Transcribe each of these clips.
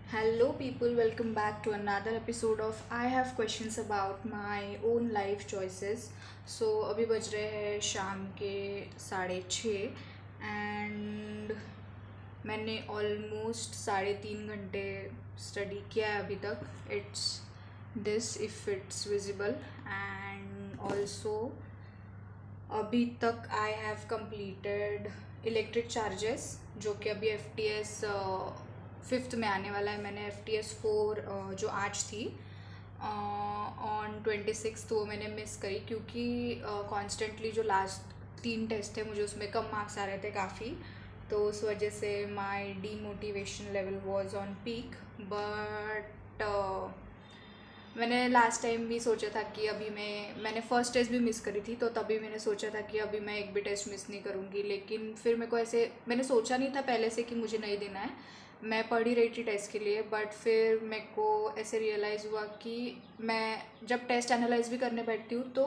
Hello, people, welcome back to another episode of I have questions about my own life choices. So, अभी बज रहे हैं शाम के 6:30 एंड मैंने ऑलमोस्ट 3.5 घंटे स्टडी किया है अभी तक. It's this if it's visible and also अभी तक I have completed electric charges जो कि अभी एफ टी एस फिफ्थ में आने वाला है. मैंने एफ टी एस फोर जो आज थी ऑन 26 वो मैंने मिस करी क्योंकि कॉन्स्टेंटली जो लास्ट 3 टेस्ट थे मुझे उसमें कम मार्क्स आ रहे थे काफ़ी. तो उस वजह से my demotivation level was on peak. But मैंने लास्ट टाइम भी सोचा था कि अभी मैंने फर्स्ट टेस्ट भी मिस करी थी तो तभी मैंने सोचा था कि अभी मैं एक भी टेस्ट मिस नहीं करूँगी. लेकिन फिर मेरे को ऐसे मैंने सोचा नहीं था पहले से कि मुझे नहीं देना है. मैं पढ़ ही रही थी टेस्ट के लिए बट फिर मेरे को ऐसे रियलाइज़ हुआ कि मैं जब टेस्ट एनालाइज भी करने बैठती हूँ तो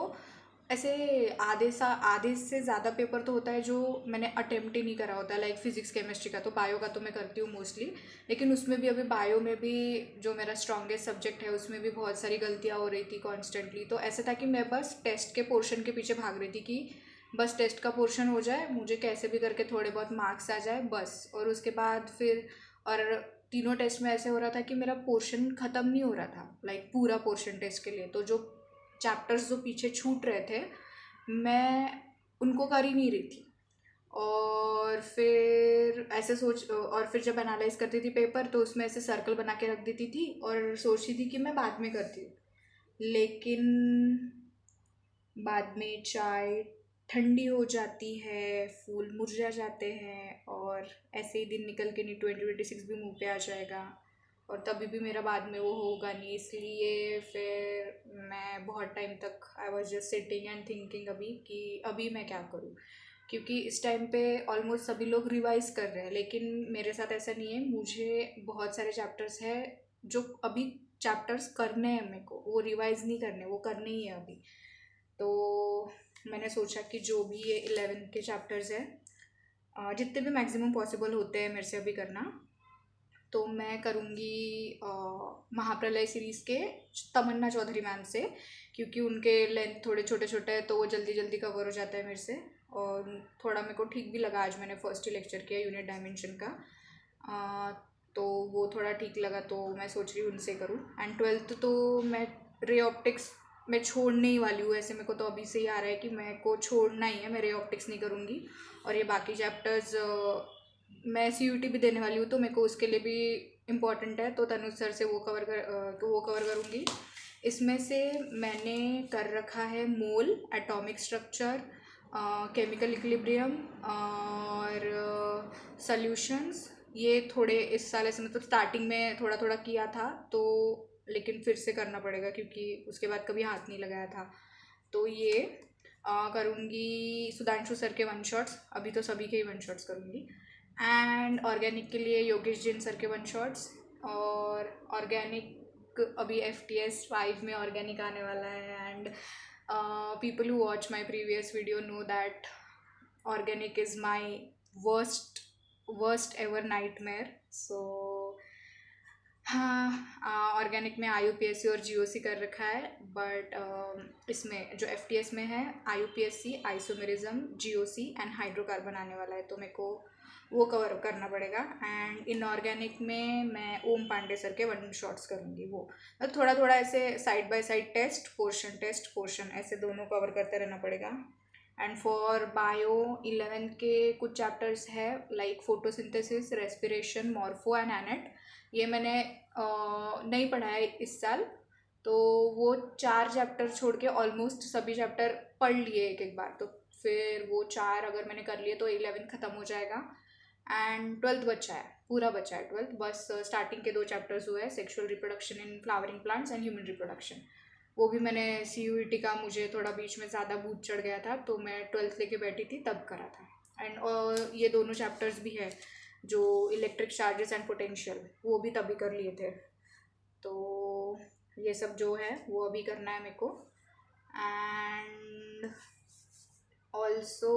ऐसे आधे से ज़्यादा पेपर तो होता है जो मैंने अटेम्प्ट ही नहीं करा होता है. लाइक फिजिक्स केमिस्ट्री का तो बायो का तो मैं करती हूँ मोस्टली. लेकिन उसमें भी अभी बायो में भी जो मेरा स्ट्रॉन्गेस्ट सब्जेक्ट है उसमें भी बहुत सारी गलतियाँ हो रही थी कॉन्स्टेंटली. तो ऐसा था कि मैं बस टेस्ट के पोर्शन के पीछे भाग रही थी कि बस टेस्ट का पोर्शन हो जाए मुझे कैसे भी करके थोड़े बहुत मार्क्स आ जाए बस. और उसके बाद फिर और तीनों टेस्ट में ऐसे हो रहा था कि मेरा पोर्शन ख़त्म नहीं हो रहा था. लाइक पूरा पोर्शन टेस्ट के लिए तो जो चैप्टर्स जो पीछे छूट रहे थे मैं उनको कर ही नहीं रही थी. और फिर ऐसे सोच और फिर जब एनालाइज करती थी पेपर तो उसमें ऐसे सर्कल बना के रख देती थी और सोचती थी कि मैं बाद में करती हूँ. लेकिन बाद में चाय ठंडी हो जाती है, फूल मुरझा जाते हैं और ऐसे ही दिन निकल के नहीं 2026 भी मुंह पे आ जाएगा और तभी भी मेरा बाद में वो होगा नहीं. इसलिए फिर मैं बहुत टाइम तक I was just sitting and thinking अभी कि अभी मैं क्या करूँ. क्योंकि इस टाइम पे ऑलमोस्ट सभी लोग रिवाइज कर रहे हैं लेकिन मेरे साथ ऐसा नहीं है. मुझे बहुत सारे चैप्टर्स हैं जो अभी चैप्टर्स करने हैं मेरे को, वो रिवाइज नहीं करने, वो करने ही है अभी. तो मैंने सोचा कि जो भी ये 11th के चैप्टर्स हैं जितने भी मैक्सिमम पॉसिबल होते हैं मेरे से अभी करना तो मैं करूँगी महाप्रलय सीरीज़ के तमन्ना चौधरी मैम से. क्योंकि उनके लेंथ थोड़े छोटे छोटे हैं तो वो जल्दी जल्दी कवर हो जाता है मेरे से. और थोड़ा मेरे को ठीक भी लगा. आज मैंने फर्स्ट ही लेक्चर किया यूनिट डायमेंशन का तो वो थोड़ा ठीक लगा तो मैं सोच रही हूँ उनसे करूँ. एंड ट्वेल्थ तो मैं रे ऑप्टिक्स मैं छोड़ने ही वाली हूँ. ऐसे मेरे को तो अभी से ही आ रहा है कि मेरे को छोड़ना ही है. मैं रे ऑप्टिक्स नहीं करूँगी और ये बाकी चैप्टर्स मैं सी भी देने वाली हूँ तो मेरे को उसके लिए भी इम्पॉर्टेंट है तो तनुज सर से वो कवर करूँगी. इसमें से मैंने कर रखा है मोल, एटॉमिक स्ट्रक्चर, केमिकल इक्विलिब्रियम और सॉल्यूशंस. ये थोड़े इस साल ऐसे मतलब स्टार्टिंग में थोड़ा थोड़ा किया था तो लेकिन फिर से करना पड़ेगा क्योंकि उसके बाद कभी हाथ नहीं लगाया था. तो ये करूँगी सुधांशु सर के वन शॉट्स. अभी तो सभी के ही वन शॉट्स करूँगी. एंड ऑर्गेनिक के लिए योगेश जैन सर के वन शॉट्स. और ऑर्गेनिक अभी एफ टी एस 5 में ऑर्गेनिक आने वाला है. And people who watch my previous video know that organic is my worst worst ever nightmare. So हाँ, ऑर्गेनिक में I U P S C और जी ओ सी कर रखा है. बट इसमें जो एफ टी एस में है I U P S C, isomerism, G O C and hydrocarbon आने वाला है तो मेरे को वो कवर करना पड़ेगा. एंड इनऑर्गेनिक में मैं ओम पांडे सर के वन शॉट्स करूँगी. वो मतलब थोड़ा थोड़ा ऐसे side by side test portion ऐसे दोनों कवर करते रहना पड़ेगा. एंड फॉर बायो 11th के कुछ चैप्टर्स है like photosynthesis, respiration, morpho and Annette. ये मैंने नहीं पढ़ा है इस साल तो वो 4 चैप्टर छोड़ के ऑलमोस्ट सभी चैप्टर पढ़ लिए एक एक बार. तो फिर वो 4 अगर मैंने कर लिए तो 11th ख़त्म हो जाएगा. एंड 12th बचा है, पूरा बचा है 12th. बस स्टार्टिंग के 2 चैप्टर्स हुए हैं, sexual reproduction in flowering plants and human reproduction. वो भी मैंने सी यू ई टी का मुझे थोड़ा बीच में ज़्यादा भूत चढ़ गया था तो मैं 12th लेके बैठी थी तब करा था. एंड ये दोनों चैप्टर्स भी है जो इलेक्ट्रिक चार्जेस एंड पोटेंशियल वो भी तभी कर लिए थे. तो ये सब जो है वो अभी करना है मेरे को. एंड ऑल्सो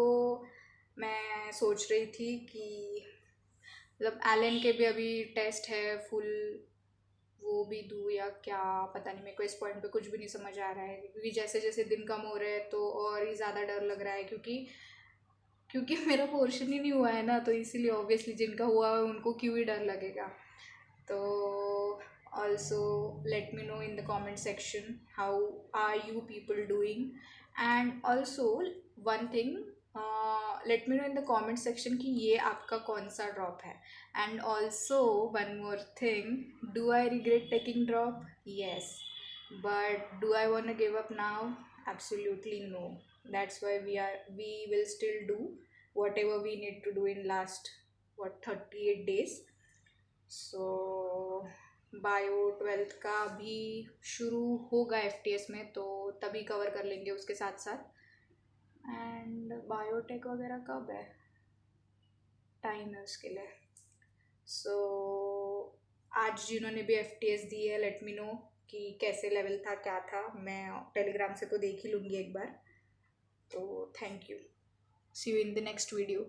मैं सोच रही थी कि मतलब एलन के भी अभी टेस्ट है फुल वो भी दूँ या क्या, पता नहीं। मेरे को इस पॉइंट पे कुछ भी नहीं समझ आ रहा है, क्योंकि जैसे जैसे दिन कम हो रहे हैं तो और ही ज़्यादा डर लग रहा है, क्योंकि मेरा पोर्शन ही नहीं हुआ है ना, तो इसीलिए ऑब्वियसली जिनका हुआ है उनको क्यों ही डर लगेगा। तो also let me know in the comment section how are you people doing, and also one thing, let me know in the comment section कि ये आपका कौन सा ड्रॉप है। and also one more thing, do I regret taking drop? Yes, but do I want to give up now? Absolutely no. That's why we will still do whatever we need to do in last 38 days। So bio 12th का भी शुरू होगा FTS में, तो तभी cover कर लेंगे उसके साथ साथ। एंड बायोटेक वगैरह कब है, टाइम है उसके लिए। सो आज जिन्होंने भी एफटीएस दी है, लेट मी नो कि कैसे लेवल था, क्या था। मैं टेलीग्राम से तो देख ही लूँगी एक बार। तो thank you, see you in the next video.